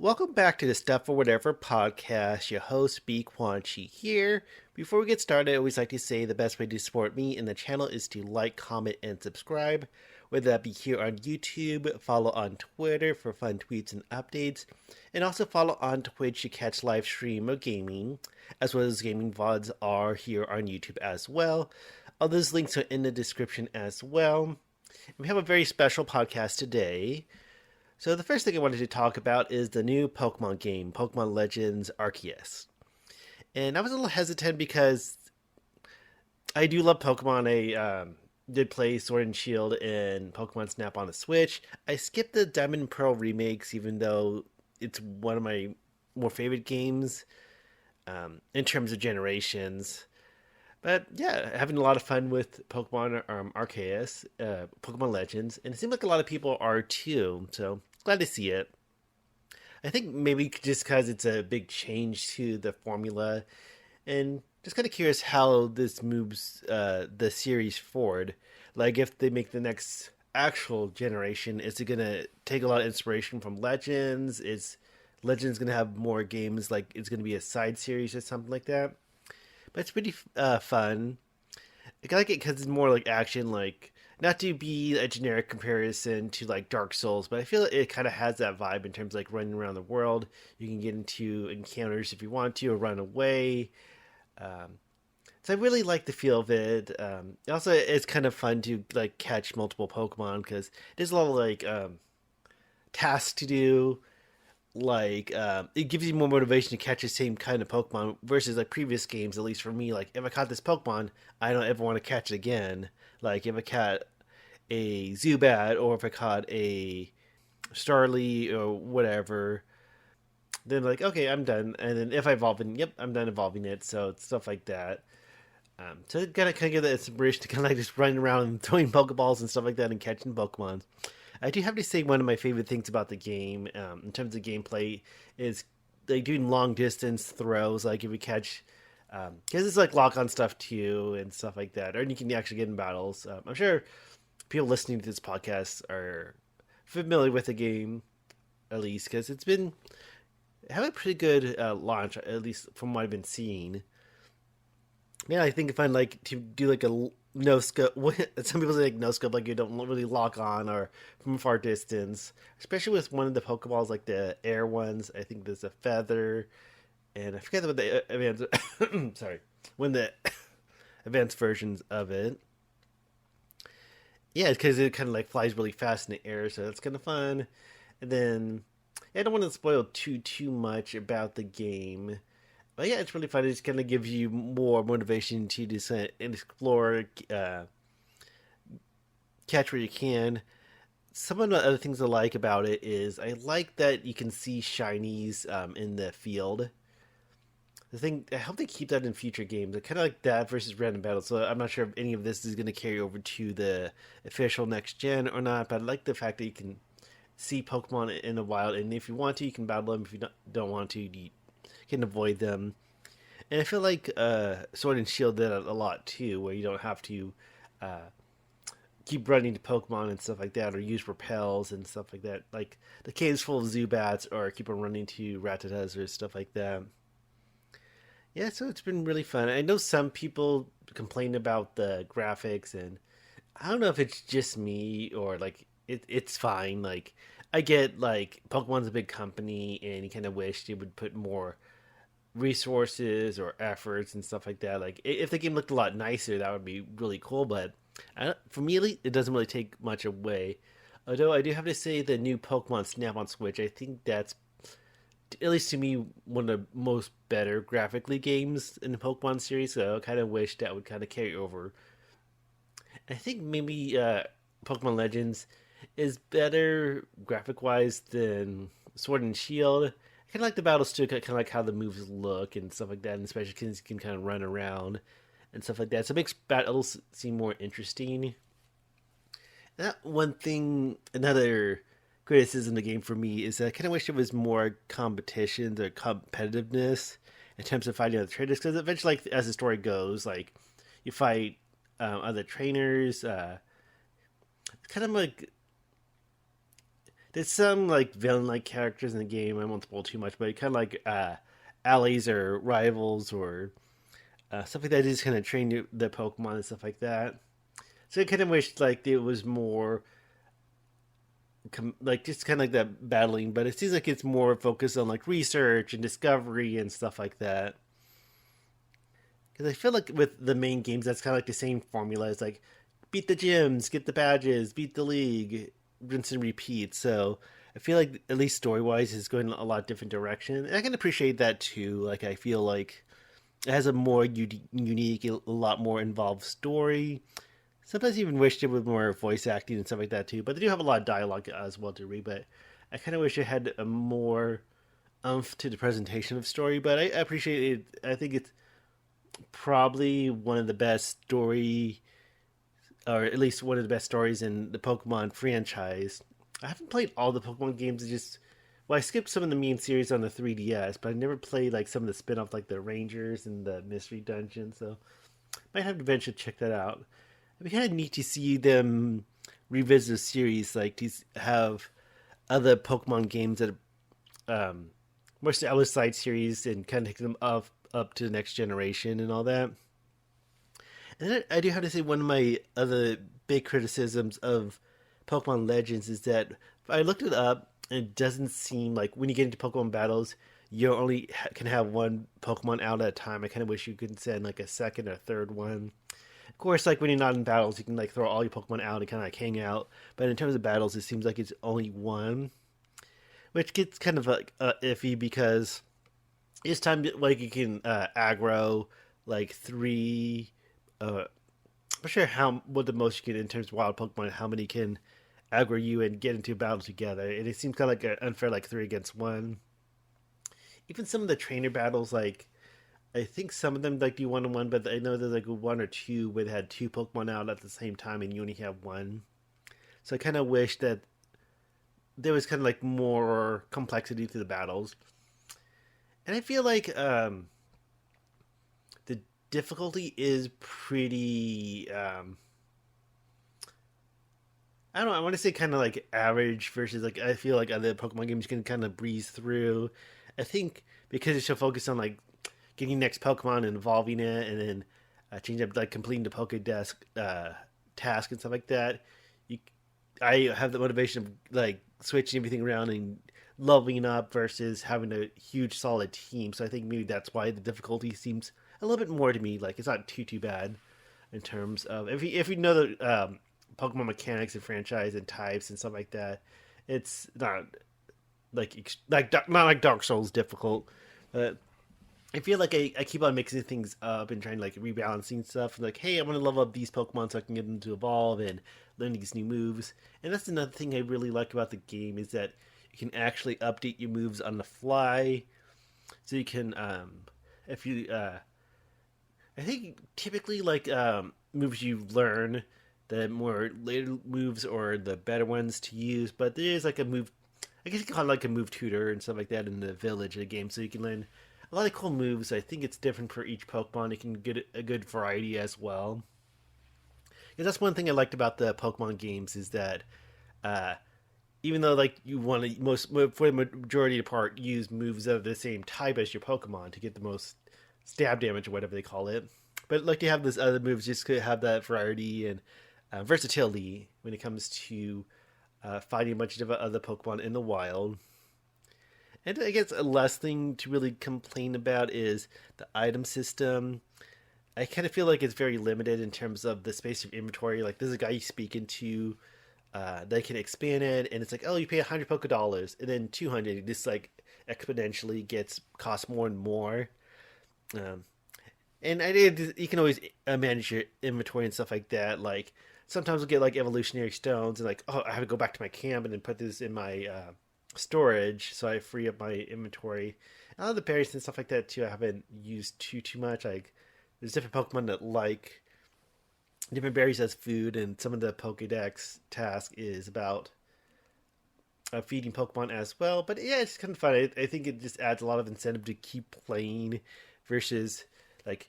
Welcome back to the Stuff or Whatever podcast. Your host, B. Quan Chi here. Before we get started, I always like to say the best way to support me and the channel is to like, comment, and subscribe. Whether that be here on YouTube, follow on Twitter for fun tweets and updates, and also follow on Twitch to catch live stream of gaming, as well as gaming VODs are here on YouTube as well. All those links are in the description as well. We have a very special podcast today. So the first thing I wanted to talk about is the new Pokemon game, Pokemon Legends Arceus. And I was a little hesitant because I do love Pokemon. I did play Sword and Shield and Pokemon Snap on the Switch. I skipped the Diamond and Pearl remakes, even though it's one of my more favorite games in terms of generations. But yeah, having a lot of fun with Pokemon Arceus, Pokemon Legends, and it seems like a lot of people are too. So glad to see it. I think maybe just because it's a big change to the formula, and just kind of curious how this moves the series forward. Like if they make the next actual generation, is it gonna take a lot of inspiration from Legends? Is Legends gonna have more games? Like it's gonna be a side series or something like that? But it's pretty fun. I like it because it's more like action, like not to be a generic comparison to like Dark Souls, but I feel it kind of has that vibe in terms of like running around the world. You can get into encounters if you want to, or run away. Um, so I really like the feel of it. Also, it's kind of fun to like catch multiple Pokemon because there's a lot of like tasks to do, like it gives you more motivation to catch the same kind of Pokemon versus like previous games. At least for me, like if I caught this Pokemon, I don't ever want to catch it again. Like if I caught a Zubat or if I caught a Starly or whatever, then like okay, I'm done. And then if I evolve it, yep, I'm done evolving it. So it's stuff like that. So gotta kind of give that inspiration to kind of like just running around and throwing Pokeballs and stuff like that and catching Pokemon. I do have to say one of my favorite things about the game, in terms of gameplay, is like doing long distance throws. Like if you catch, because it's like lock on stuff too and stuff like that, or you can actually get in battles. I'm sure people listening to this podcast are familiar with the game, at least because it's been having a pretty good launch, at least from what I've been seeing. Yeah, I think if I like to do like a no scope, some people say like no scope, like you don't really lock on or from a far distance, especially with one of the Pokeballs, like the air ones. I think there's a feather, and I forget what the advanced. Sorry, when the advanced versions of it. Yeah, because it kind of like flies really fast in the air, so that's kind of fun. And then yeah, I don't want to spoil too much about the game. But yeah, it's really fun. It just kind of gives you more motivation to just explore, catch where you can. Some of the other things I like about it is I like that you can see shinies in the field. The thing, I hope they keep that in future games. I kind of like that versus random battles. So I'm not sure if any of this is going to carry over to the official next gen or not. But I like the fact that you can see Pokemon in the wild, and if you want to, you can battle them. If you don't want to, you can avoid them. And I feel like Sword and Shield did a lot too, where you don't have to uh, keep running to Pokemon and stuff like that, or use repels and stuff like that. Like the cave's full of Zubats, or keep on running to Rattatas or stuff like that. Yeah, so it's been really fun. I know some people complain about the graphics, and I don't know if it's just me or like it's fine. Like I get like Pokemon's a big company, and you kind of wish you would put more resources or efforts and stuff like that. Like if the game looked a lot nicer, that would be really cool. But for me, it doesn't really take much away. Although I do have to say, the new Pokemon Snap on Switch, I think that's at least to me one of the most better graphically games in the Pokemon series. So I kind of wish that would kind of carry over. I think maybe Pokemon Legends is better graphic wise than Sword and Shield. I kind of like the battles too, kind of like how the moves look and stuff like that, and especially because you can kind of run around and stuff like that. So it makes battles seem more interesting. That one thing, another criticism of the game for me is that I kind of wish there was more competition or competitiveness in terms of fighting other trainers. Because eventually, like as the story goes, like you fight other trainers. It's kind of like There's some like villain-like characters in the game. I won't spoil too much, but kind of like allies or rivals or stuff like that. Just kind of train the Pokemon and stuff like that. So I kind of wish like it was more like just kind of like that battling, but it seems like it's more focused on like research and discovery and stuff like that. Because I feel like with the main games, that's kind of like the same formula. It's like beat the gyms, get the badges, beat the league, rinse and repeat. So I feel like at least story wise, is going a lot different direction. And I can appreciate that too. Like I feel like it has a more unique, a lot more involved story. Sometimes I even wished it was more voice acting and stuff like that too. But they do have a lot of dialogue as well to read. But I kind of wish it had a more umph to the presentation of story. But I appreciate it. I think it's probably one of the best story, or at least one of the best stories in the Pokemon franchise. I haven't played all the Pokemon games. Just well, I skipped some of the main series on the 3DS, but I never played like some of the spin-off, like the Rangers and the Mystery Dungeon. So might have to eventually check that out. It'd be kind of neat to see them revisit a series like these, have other Pokemon games that more established side series and kind of take them up to the next generation and all that. And then I do have to say one of my other big criticisms of Pokemon Legends is that I looked it up and it doesn't seem like when you get into Pokemon battles, you only can have one Pokemon out at a time. I kind of wish you could send like a second or third one. Of course, like when you're not in battles, you can like throw all your Pokemon out and kind of like hang out. But in terms of battles, it seems like it's only one, which gets kind of like iffy because it's time to, like you can aggro like three. I'm not sure how what the most you get in terms of wild Pokemon, how many can aggro you and get into a battle together. And it seems kind of like unfair, like three against one. Even some of the trainer battles, like I think some of them like do 1-on-1, but I know there's like one or two where they had two Pokemon out at the same time and you only have one. So I kind of wish that there was kind of like more complexity to the battles. And I feel like the difficulty is pretty. I don't know. I want to say kind of like average versus like I feel like other Pokemon games you can kind of breeze through. I think because it's so focused on like getting next Pokemon and evolving it, and then changing up like completing the Pokédex task and stuff like that. You, I have the motivation of like switching everything around and leveling up versus having a huge solid team. So I think maybe that's why the difficulty seems a little bit more to me. Like it's not too bad in terms of if you know the Pokemon mechanics and franchise and types and stuff like that. It's not not like Dark Souls difficult. But I feel like I keep on mixing things up and trying to like rebalancing stuff. Like, hey, I want to level up these Pokemon so I can get them to evolve and learn these new moves. And that's another thing I really like about the game is that you can actually update your moves on the fly. So you can, if you, I think typically like moves you learn, the more later moves or the better ones to use. But there is like a move, I guess you can call it like a move tutor and stuff like that in the village of the game. So you can learn a lot of cool moves. I think it's different for each Pokemon. It can get a good variety as well. And that's one thing I liked about the Pokemon games is that uh, even though like you want to most for the majority of the part use moves of the same type as your Pokemon to get the most stab damage or whatever they call it, but like you have this other moves just to have that variety and versatility when it comes to fighting a bunch of other Pokemon in the wild. And I guess a last thing to really complain about is the item system. I kind of feel like it's very limited in terms of the space of inventory. Like there's a guy you speak into, they can expand it, and it's like, oh, you pay 100 Poké Dollars, and then 200. It just like exponentially gets cost more and more. Um, and I did. You can always manage your inventory and stuff like that. Like sometimes we'll get like evolutionary stones, and like, oh, I have to go back to my camp and then put this in my storage, so I free up my inventory. And all the berries and stuff like that too, I haven't used too much. Like there's different Pokemon that like different berries as food, and some of the Pokédex task is about feeding Pokemon as well. But yeah, it's kind of fun. I think it just adds a lot of incentive to keep playing versus like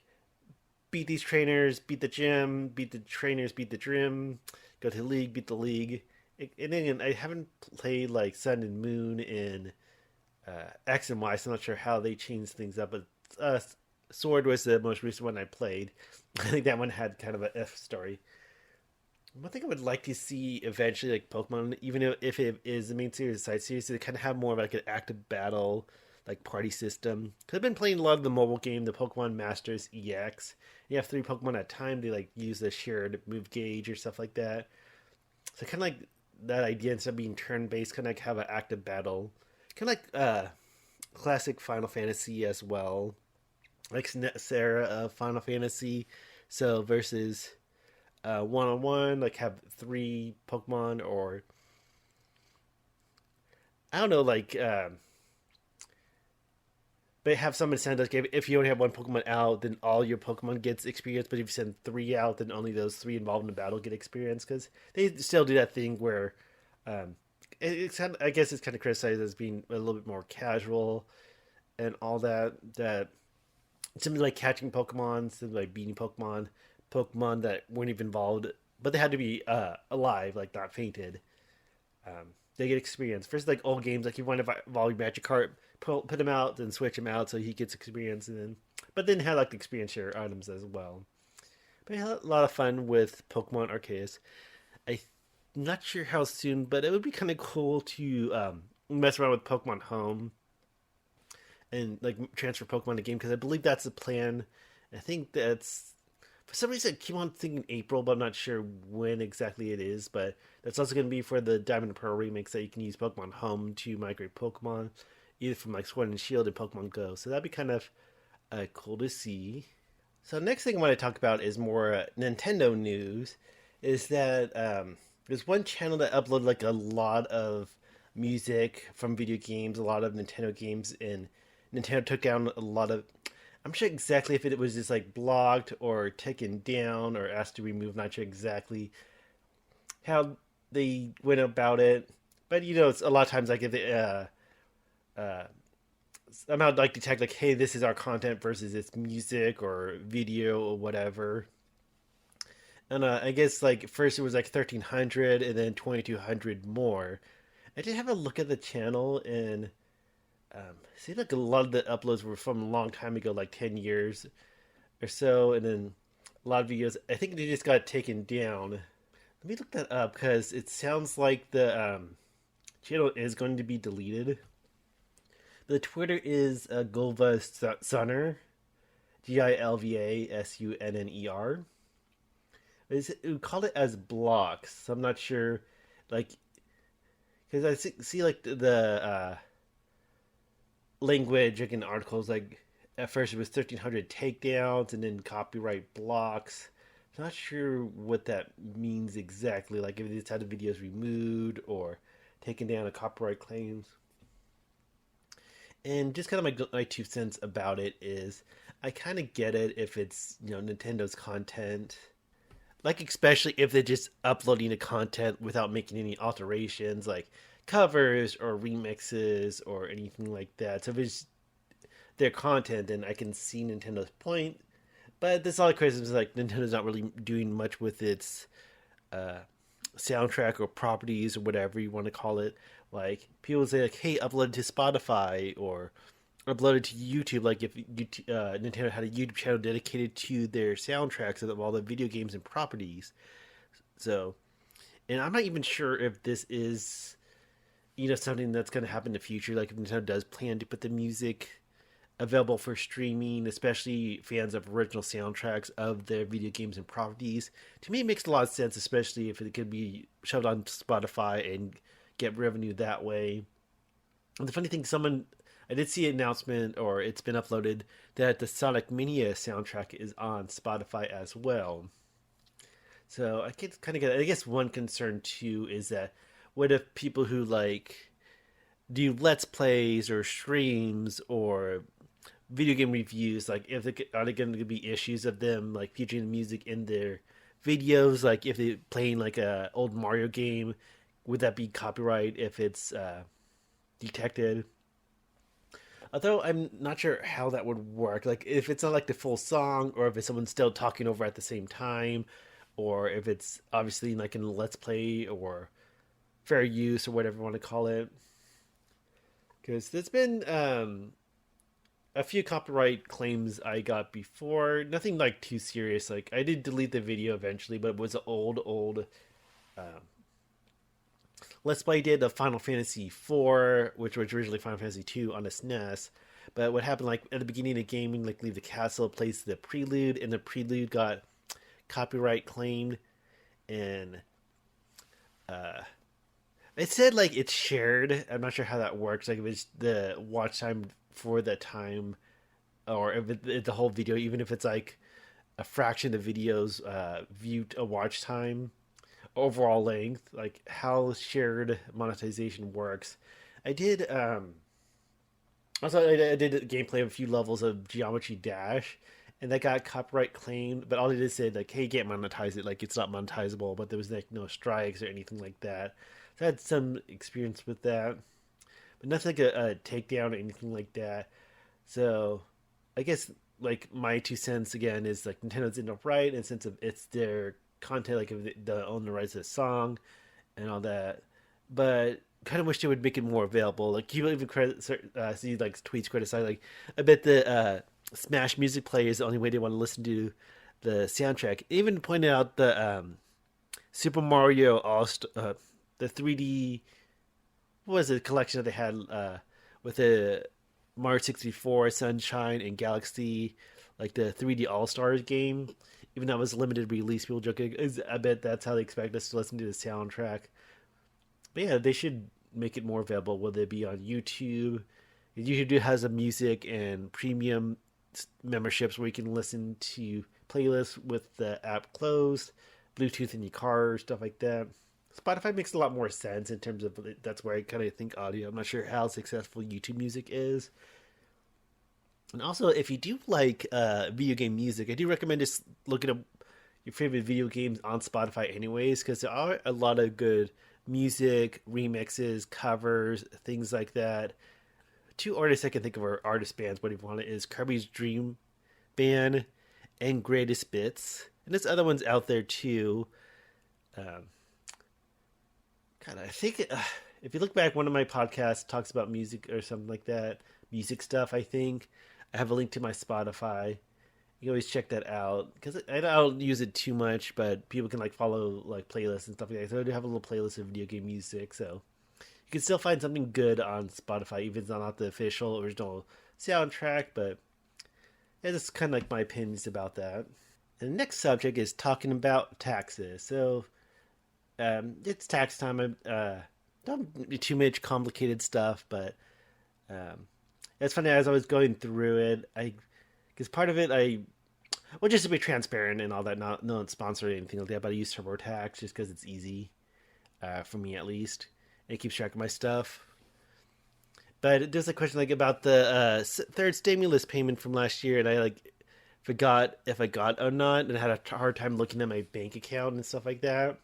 beat these trainers, beat the gym, beat the trainers, beat the gym, go to the league, beat the league. And then I haven't played like Sun and Moon in X and Y, so I'm not sure how they changed things up. But Sword was the most recent one I played. I think that one had kind of a F story. One thing I would like to see eventually, like Pokemon, even if it is the main series, side series, to kind of have more of like an active battle, like party system. Because I've been playing a lot of the mobile game, the Pokemon Masters EX. You have three Pokemon at a time. They like use the shared move gauge or stuff like that. So kind of like that idea instead of being turn based, kind of like have an active battle, kind of like classic Final Fantasy as well, like Sarah of Final Fantasy. So versus one on one, like have three Pokemon, or I don't know, like but have some incentive. Like if you only have one Pokemon out, then all your Pokemon gets experience. But if you send three out, then only those three involved in the battle get experience. Because they still do that thing where, um, it's kind of, I guess it's kind of criticized as being a little bit more casual and all that. That simply like catching Pokemon, simply like beating Pokemon, Pokemon that weren't even involved, but they had to be alive, like not fainted. They get experience. First, like old games, like you want to evolve Magikarp, put him out, then switch him out so he gets experience, and then but then had like the experience share items as well. But I had a lot of fun with Pokemon Arceus. I'm not sure how soon, but it would be kind of cool to mess around with Pokemon Home and like transfer Pokemon to game because I believe that's the plan. I think that's for some reason I keep on thinking April, but I'm not sure when exactly it is. But that's also going to be for the Diamond and Pearl remix that you can use Pokemon Home to migrate Pokemon, either from like Sword and Shield and Pokemon Go. So that'd be kind of cool to see. So next thing I want to talk about is more Nintendo news. Is that there's one channel that uploaded like a lot of music from video games, a lot of Nintendo games, and Nintendo took down a lot of. I'm sure exactly if it was just like blocked or taken down or asked to remove. Not sure exactly how they went about it, but you know, it's a lot of times like if it, somehow like detect like, hey, this is our content versus it's music or video or whatever. And I guess like first it was like 1,300 and then 2,200 more. I did have a look at the channel and it seemed like a lot of the uploads were from a long time ago, like 10 years or so, and then a lot of videos. I think they just got taken down. Let me look that up because it sounds like the channel is going to be deleted. The Twitter is Gulva Sunner, GILVASUNNER. We call it as blocks. So I'm not sure, like, because I see like the language like in articles like at first it was 1,300 takedowns and then copyright blocks. I'm not sure what that means exactly. Like if it's had the videos removed or taken down a copyright claims. And just kind of my 2 cents about it is I kind of get it if it's Nintendo's content, like especially if they're just uploading the content without making any alterations, like covers or remixes or anything like that. So if it's their content, then I can see Nintendo's point. But this all the criticism is like Nintendo's not really doing much with its uh, soundtrack or properties or whatever you want to call it. Like people say like, "Hey, upload it to Spotify or upload it to YouTube." Like if Nintendo had a YouTube channel dedicated to their soundtracks of all the video games and properties. So, and I'm not even sure if this is something that's going to happen in the future. Like if Nintendo does plan to put the music available for streaming, especially fans of original soundtracks of their video games and properties. To me, it makes a lot of sense, especially if it could be shoved on Spotify and get revenue that way. And the funny thing, I did see an announcement, or it's been uploaded, that the Sonic Mania soundtrack is on Spotify as well. So I can kind of get. I guess one concern too is that what if people who like do let's plays or streams or video game reviews, like if they, are there going to be issues of them like featuring the music in their videos? Like if they're playing like a old Mario game, would that be copyright if it's detected? Although I'm not sure how that would work. Like if it's not like the full song, or if it's someone still talking over at the same time, or if it's obviously like in a let's play, or fair use or whatever you want to call it. Because there's been a few copyright claims I got before. Nothing like too serious. Like I did delete the video eventually, but it was an old Let's Play did of Final Fantasy IV, which was originally Final Fantasy II on the SNES. But what happened, like at the beginning of the game, when like leave the castle, plays the prelude, and the prelude got copyright claimed, and uh, it said like it's shared. I'm not sure how that works. Like if it's the watch time for the time, or if the whole video, even if it's like a fraction of the video's viewed a watch time overall length, like how shared monetization works. I did also I did a gameplay of a few levels of Geometry Dash, and that got copyright claimed. But all they did say like, "Hey, you can't monetize it. Like, it's not monetizable." But there was like no strikes or anything like that. So I had some experience with that, but nothing like a takedown or anything like that. So I guess like my 2 cents again is like Nintendo's in the right, and since it's their content, like if they own the rights to the song and all that, but kind of wish they would make it more available. Like you even see like tweets criticize like I bet the Smash Music Player is the only way they want to listen to the soundtrack. Even pointed out the Super Mario the 3D what was it collection that they had with the Mario 64, Sunshine, and Galaxy, like the 3D All Stars game. Even though it was a limited release, people joking. I bet that's how they expect us to listen to the soundtrack. But yeah, they should make it more available. Whether it be on YouTube, YouTube has a music and premium memberships where you can listen to playlists with the app closed, Bluetooth in your car, stuff like that. Spotify makes a lot more sense in terms of that's where I kind of think audio. I'm not sure how successful YouTube Music is. And also, if you do like video game music, I do recommend just looking up your favorite video games on Spotify, anyways, because there are a lot of good music remixes, covers, things like that. Two artists I can think of are artist bands. What do you want? It is Kirby's Dream Band and Greatest Bits, and there's other ones out there too. Um, God, I think if you look back, one of my podcasts talks about music or something like that, music stuff. I think I have a link to my Spotify. You can always check that out because I don't use it too much, but people can like follow like playlists and stuff like that. So I do have a little playlist of video game music, so you can still find something good on Spotify, even if it's not the official original soundtrack. But yeah, that's kind of like my opinions about that. And the next subject is talking about taxes. So it's tax time. Don't be too much complicated stuff, but um, it's funny as I was going through it. Because part of it, well, just to be transparent and all that, not sponsored or anything like that, but I use TurboTax just because it's easy, for me at least. And it keeps track of my stuff. But there's a question like about the third stimulus payment from last year, and I like forgot if I got or not, and I had a hard time looking at my bank account and stuff like that.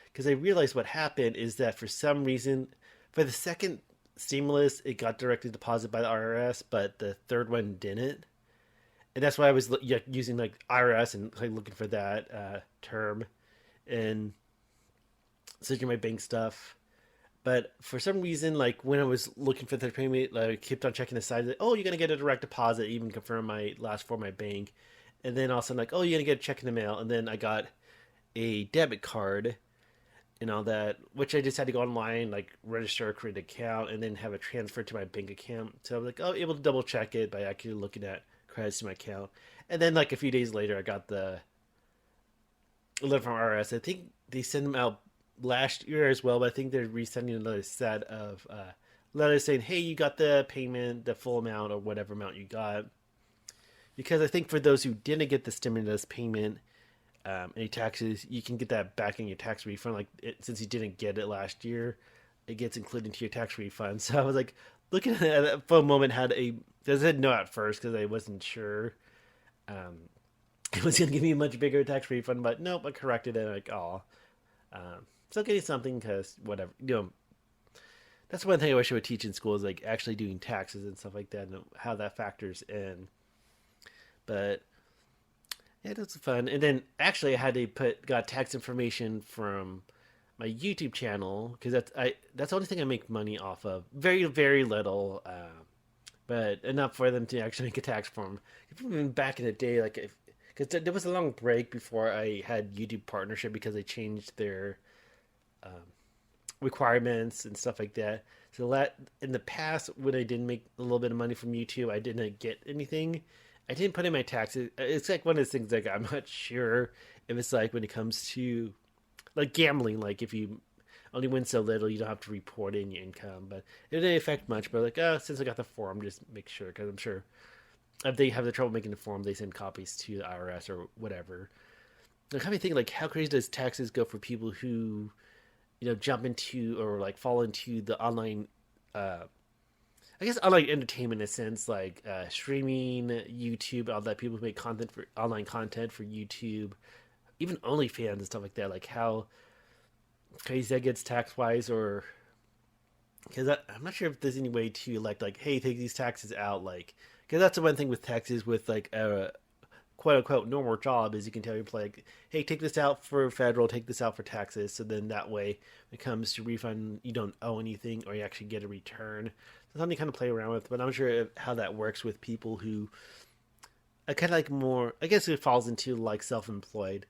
Because I realized what happened is that for some reason, for the second stimulus, it got directly deposited by the IRS, but the third one didn't. And that's why I was using like IRS and like looking for that term and searching my bank stuff. But for some reason, like when I was looking for the payment, like, I kept on checking the side. Like, oh, you're gonna get a direct deposit. Even confirm my last four of my bank, and then all of a sudden, like, oh, you're gonna get a check in the mail. And then I got a debit card and all that, which I just had to go online, like register a credit account, and then have it transferred to my bank account. So I was like, oh, able to double check it by actually looking at credits to my account. And then like a few days later, I got the letter from IRS. I think they sent them out last year as well, but I think they're resending another set of letters saying, hey, you got the payment, the full amount, or whatever amount you got. Because I think for those who didn't get the stimulus payment, any taxes, you can get that back in your tax refund. Like since you didn't get it last year, it gets included into your tax refund. So I was like looking at it for a moment. I said no at first because I wasn't sure it was going to give me a much bigger tax refund, but nope, I corrected it. Like still getting something because whatever. That's one thing I wish I would teach in school is like actually doing taxes and stuff like that and how that factors in. But yeah, that's fun. And then actually, I had to got tax information from my YouTube channel, because that's the only thing I make money off of. Very very little, but enough for them to actually make a tax form. Even back in the day, like because there was a long break before I had YouTube partnership because they changed their um, requirements and stuff like that. So that in the past, when I didn't make a little bit of money from YouTube, I didn't get anything. I didn't put in my taxes. It's like one of those things like I'm not sure if it's like when it comes to like gambling, like if you only win so little, you don't have to report in your income, but it didn't affect much. But like, since I got the form, just make sure because I'm sure if they have the trouble making the form, they send copies to the IRS or whatever. Like, how do you think like how crazy does taxes go for people who jump into or like fall into the online uh I guess online entertainment in a sense, like streaming, YouTube, all that people who make content for online content for YouTube, even OnlyFans and stuff like that. Like how crazy that gets tax wise, or because I'm not sure if there's any way to like hey, take these taxes out, like because that's the one thing with taxes with like a quote unquote normal job is you can tell your employee like, hey, take this out for federal, take this out for taxes, so then that way when it comes to refund you don't owe anything or you actually get a return. So something to kind of play around with, but I'm not sure how that works with people who are kind of like more, I guess it falls into like self-employed,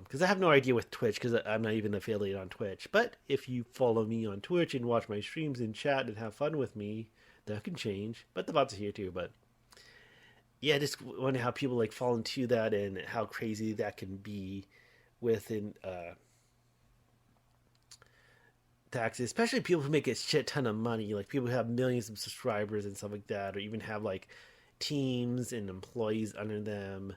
because I have no idea with Twitch because I'm not even affiliated on Twitch. But if you follow me on Twitch and watch my streams and chat and have fun with me, that can change. But the bots are here too. But yeah, I just wonder how people like fall into that and how crazy that can be within taxes, especially people who make a shit ton of money, like people who have millions of subscribers and stuff like that, or even have like teams and employees under them,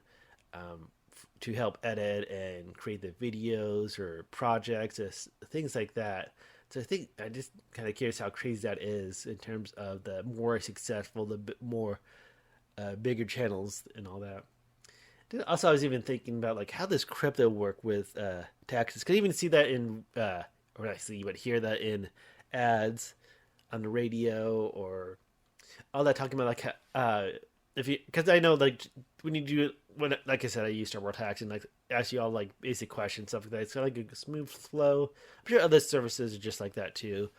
to help edit and create the videos or projects, or things like that. So I think I just kind of curious how crazy that is in terms of the more successful, the more bigger channels and all that. Also, I was even thinking about like how does crypto work with taxes? Could even see that in, or I see, but hear that in ads on the radio or all that talking about like if you, because I know like when you do, when like I said, I used to work tax and like ask you all like basic questions, stuff like that. It's kind of like a smooth flow. I'm sure other services are just like that too.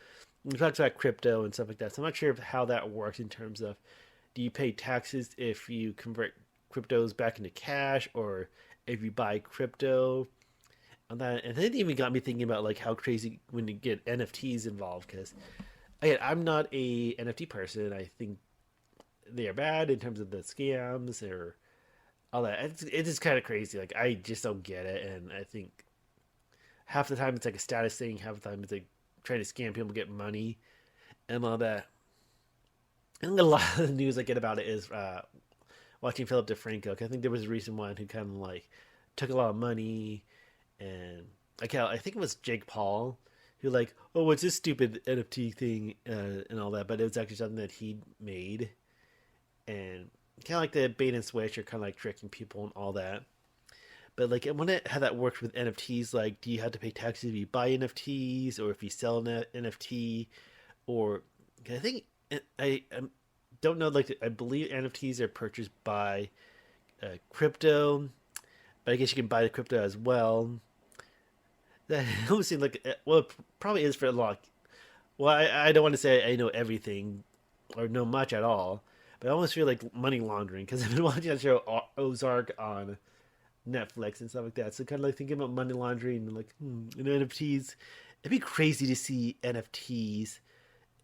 We talked about crypto and stuff like that, so I'm not sure how that works in terms of do you pay taxes if you convert cryptos back into cash or if you buy crypto on that. And it even got me thinking about like how crazy when you get NFTs involved, because again, I'm not a NFT person. I think they are bad in terms of the scams or all that. It's just kind of crazy. Like I just don't get it, and I think half the time it's like a status thing, half the time it's like trying to scam people, get money, and all that. And a lot of the news I get about it is watching Philip DeFranco. I think there was a recent one who kind of like took a lot of money, and like how I think it was Jake Paul who like, oh, what's this stupid NFT thing and all that, but it was actually something that he made, and kind of like the bait and switch or kind of like tricking people and all that. But like, I wonder how that works with NFTs. Like, do you have to pay taxes if you buy NFTs or if you sell an NFT? Or I think I don't know. Like, I believe NFTs are purchased by crypto, but I guess you can buy the crypto as well. That almost seems like well, it probably is for a lot. Well, I don't want to say I know everything or know much at all, but I almost feel like money laundering because I've been watching that show Ozark on Netflix and stuff like that. So kind of like thinking about money laundering and like NFTs. It'd be crazy to see NFTs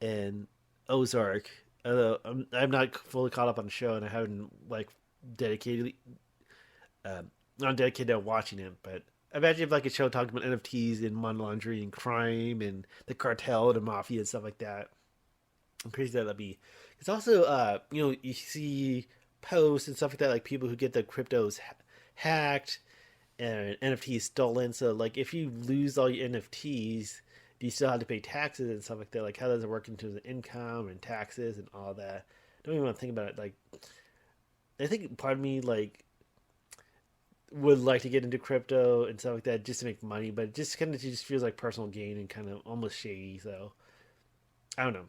and Ozark. Although I'm not fully caught up on the show and I haven't like dedicated, not dedicated to watching it. But imagine if like a show talking about NFTs and money laundering and crime and the cartel and the mafia and stuff like that. I'm crazy that'd be. It's also you see posts and stuff like that, like people who get the cryptos hacked and NFTs stolen. So like if you lose all your NFTs, do you still have to pay taxes and stuff like that? Like how does it work in terms of income and taxes and all that? I don't even want to think about it. Like I think part of me like would like to get into crypto and stuff like that just to make money, but it just kind of just feels like personal gain and kind of almost shady. So I don't know.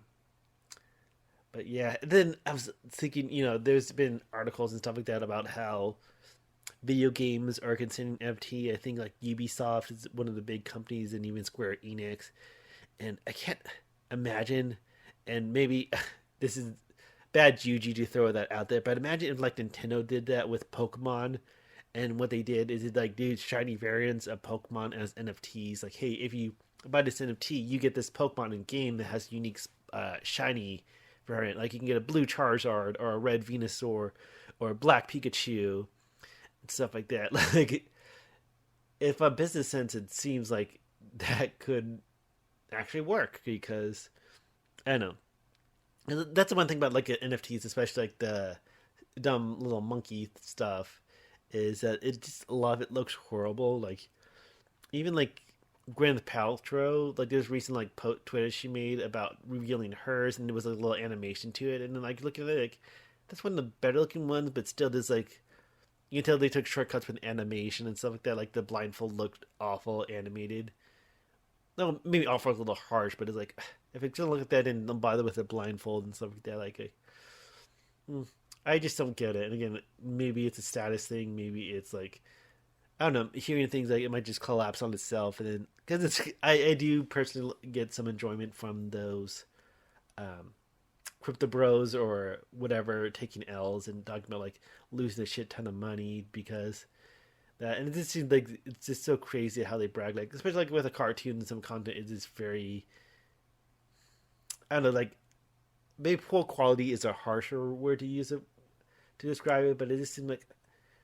But yeah, then I was thinking, there's been articles and stuff like that about how video games are considering NFT. I think like Ubisoft is one of the big companies, and even Square Enix. And I can't imagine, and maybe this is bad juju to throw that out there, but imagine if like Nintendo did that with Pokemon, and what they did is it like did shiny variants of Pokemon as NFTs. Like, hey, if you buy this NFT, you get this Pokemon in game that has unique shiny variant. Like you can get a blue Charizard or a red Venusaur or a black Pikachu and stuff like that. Like, if a business sense, it seems like that could actually work because I don't know. That's the one thing about like NFTs, especially like the dumb little monkey stuff, is that it just a lot of it looks horrible. Like even like Gwyneth Paltrow, like there's recent like Twitter she made about revealing hers, and there was like, a little animation to it, and then like looking at it, like that's one of the better looking ones, but still there's like you can tell they took shortcuts with animation and stuff like that. Like the blindfold looked awful animated. No, maybe awful is a little harsh, but it's like if it's gonna look at that and don't bother with a blindfold and stuff like that, like I just don't get it. And again, maybe it's a status thing, maybe it's like I don't know, hearing things like it might just collapse on itself, and then because it's I do personally get some enjoyment from those um, crypto bros or whatever taking L's and talking about like losing a shit ton of money because that, and it just seems like it's just so crazy how they brag, like especially like with a cartoon and some content is just very I don't know, like maybe poor quality is a harsher word to use it to describe it, but it just seems like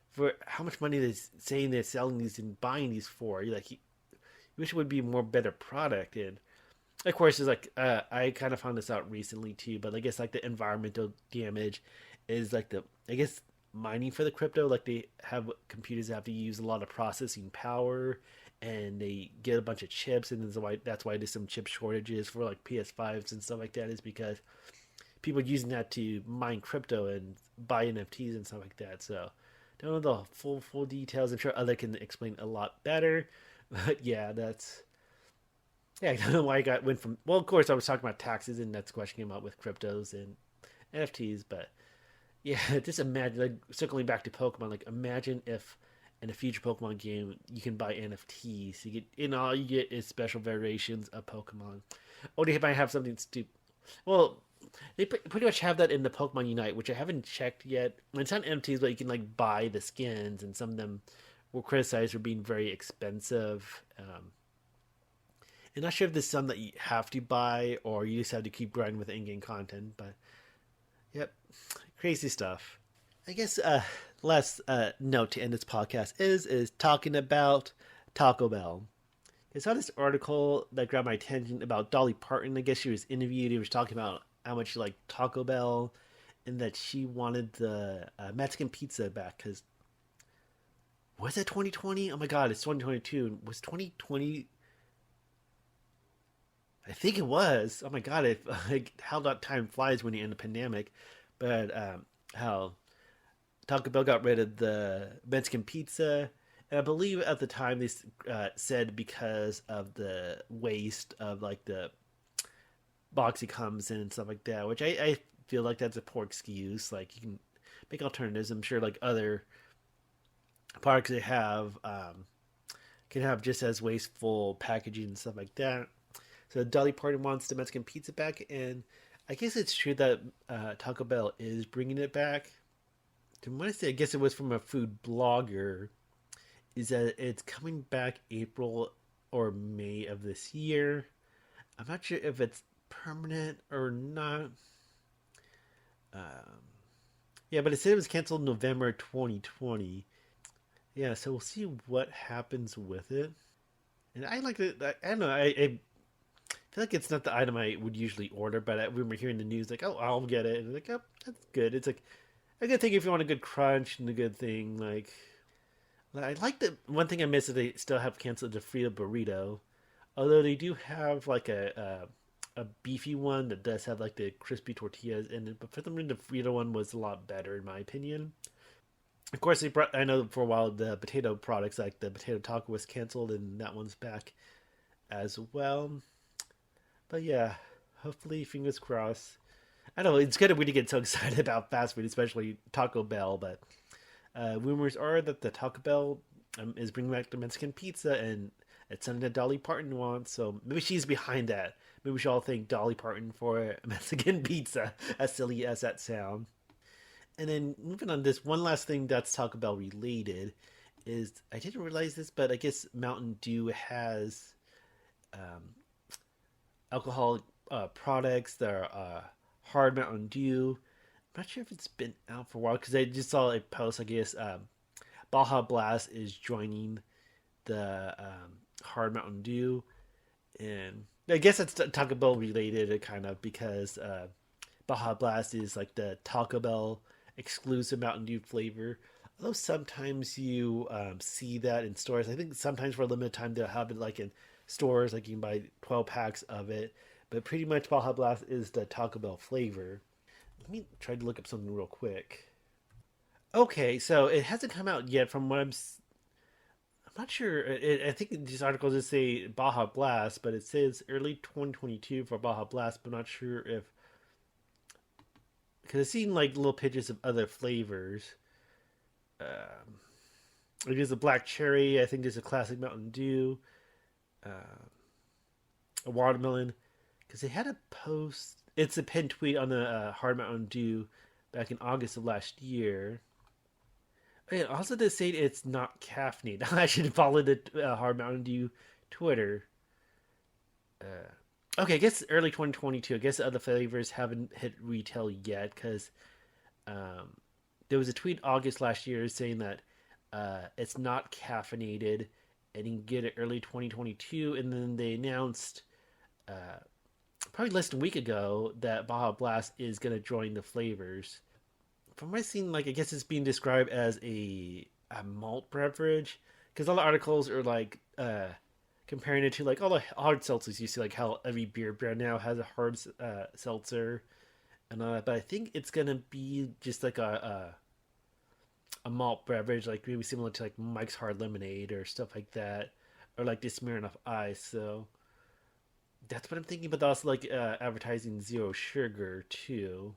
for how much money they're saying they're selling these and buying these for, you like you wish it would be a more better product. And of course, it's like I kind of found this out recently too, but I guess like the environmental damage is like the I guess mining for the crypto. Like they have computers that have to use a lot of processing power, and they get a bunch of chips, and that's why there's some chip shortages for like PS5s and stuff like that. Is because people using that to mine crypto and buy NFTs and stuff like that. So don't know the full details. I'm sure other can explain a lot better. But yeah, that's yeah. I don't know why I got went from. Well, of course I was talking about taxes, and that's question came out with cryptos and NFTs. But yeah, just imagine like circling back to Pokemon. Like imagine if in a future Pokemon game you can buy NFTs. You get in all you get is special variations of Pokemon. Or they might have something stupid. Well, they pretty much have that in the Pokemon Unite, which I haven't checked yet. It's not NFTs, but you can like buy the skins, and some of them were criticized for being very expensive. I'm not sure if there's some that you have to buy or you just have to keep grinding with in-game content, but yep, crazy stuff. I guess last note to end this podcast is talking about Taco Bell. I saw this article that grabbed my attention about Dolly Parton. I guess she was interviewed. He was talking about how much she liked Taco Bell and that she wanted the Mexican pizza back because was it 2020? Oh my god, it's 2022. Was 2020? I think it was. Oh my god, like how that time flies when you're in a pandemic. But how Taco Bell got rid of the Mexican pizza. And I believe at the time they said because of the waste of like the box it comes in and stuff like that, which I feel like that's a poor excuse. Like you can make alternatives. I'm sure like other products they have can have just as wasteful packaging and stuff like that. So Dolly Parton wants the Mexican pizza back, and I guess it's true that Taco Bell is bringing it back. To what I say, I guess it was from a food blogger. Is that it's coming back April or May of this year. I'm not sure if it's permanent or not. Um, yeah, but it said it was canceled November 2020. Yeah, so we'll see what happens with it. And I like it. I don't know. I feel like it's not the item I would usually order, but I remember hearing the news like, oh, I'll get it. And like, oh, that's good. It's like a good thing if you want a good crunch and a good thing. Like, I like the one thing I miss is they still have canceled the Frito burrito, although they do have like a beefy one that does have like the crispy tortillas in it. But for some reason, the Frito one was a lot better in my opinion. Of course, they brought. I know for a while the potato products like the potato taco was canceled, and that one's back as well. But yeah, hopefully, fingers crossed. I don't know. It's good that we get so excited about fast food, especially Taco Bell. But Rumors are that the Taco Bell is bringing back the Mexican pizza, and it's something that Dolly Parton wants. So maybe she's behind that. Maybe we should all thank Dolly Parton for Mexican pizza, as silly as that sounds. And then moving on, this one last thing that's Taco Bell related is I didn't realize this, but I guess Mountain Dew has um, alcoholic products that are hard Mountain Dew. I'm not sure if it's been out for a while because I just saw a post. I guess Baja Blast is joining the hard Mountain Dew, and I guess that's Taco Bell related, kind of because Baja Blast is like the Taco Bell exclusive Mountain Dew flavor. Although sometimes you see that in stores. I think sometimes for a limited time they'll have it like in stores, like you can buy 12 packs of it. But pretty much Baja Blast is the Taco Bell flavor. Let me try to look up something real quick. Okay, so it hasn't come out yet. From what I'm not sure. I think these articles just say Baja Blast, but it says early 2022 for Baja Blast. But I'm not sure if because I've seen like little pictures of other flavors. Um, there's a black cherry. I think there's a classic Mountain Dew, uh, a watermelon. Because they had a post. It's a pinned tweet on the Hard Mountain Dew back in August of last year. And also they say it's not caffeinated. I should follow the Hard Mountain Dew Twitter. Okay, I guess early 2022. I guess the other flavors haven't hit retail yet because um, there was a tweet August last year saying that it's not caffeinated and you can get it early 2022. And then they announced probably less than a week ago that Baja Blast is going to join the flavors. From what I've seen, like I guess it's being described as a malt beverage because all the articles are like comparing it to like all the hard seltzers you see, like how every beer brand now has a hard seltzer and all that. But I think it's gonna be just like a malt beverage, like maybe similar to like Mike's Hard Lemonade or stuff like that, or like this Smirnoff Ice. So that's what I'm thinking. But also like advertising zero sugar too.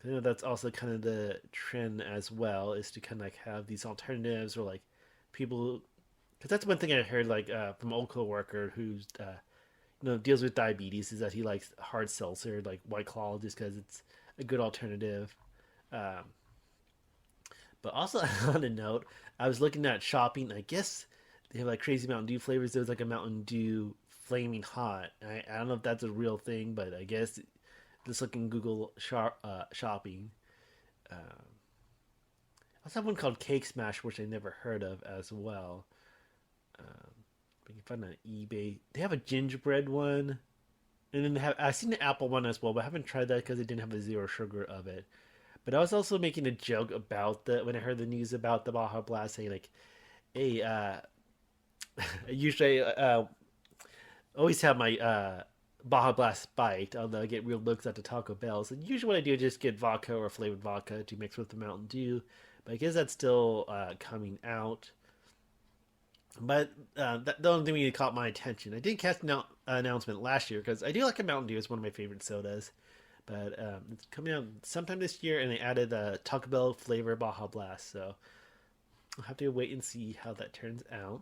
I know that's also kind of the trend as well, is to kind of like have these alternatives or like people, because that's one thing I heard like from an old coworker who's deals with diabetes, is that he likes hard seltzer like White Claw just because it's a good alternative. Um, but also on a note, I was looking at shopping. I guess they have like crazy Mountain Dew flavors. There was like a Mountain Dew Flaming Hot. I don't know if that's a real thing, but I guess just looking Google shopping. I also have one called Cake Smash, which I never heard of as well. Um, but you can find it on eBay. They have a gingerbread one, and then they have I've seen the apple one as well, but I haven't tried that because it didn't have a zero sugar of it. But I was also making a joke about the when I heard the news about the Baja Blast, saying like, "Hey, usually always have my Baja Blast Bite, although I get real looks at the Taco Bell. So usually what I do is just get vodka or flavored vodka to mix with the Mountain Dew. But I guess that's still coming out. But the only thing that caught my attention, I did catch an announcement last year because I do like a Mountain Dew. It's one of my favorite sodas. But it's coming out sometime this year, and they added a Taco Bell flavor Baja Blast. So I'll have to wait and see how that turns out.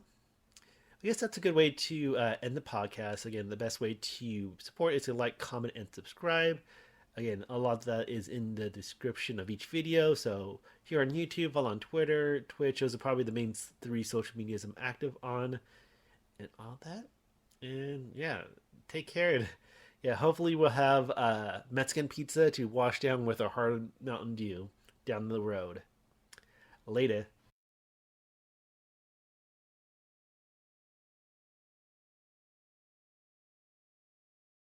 I guess that's a good way to end the podcast. Again, the best way to support is to like, comment, and subscribe. Again, a lot of that is in the description of each video. So here on YouTube, follow on Twitter, Twitch. Those are probably the main 3 social medias I'm active on, and all that. And yeah, take care. And yeah, hopefully we'll have Mexican pizza to wash down with our hard Mountain Dew down the road. Later.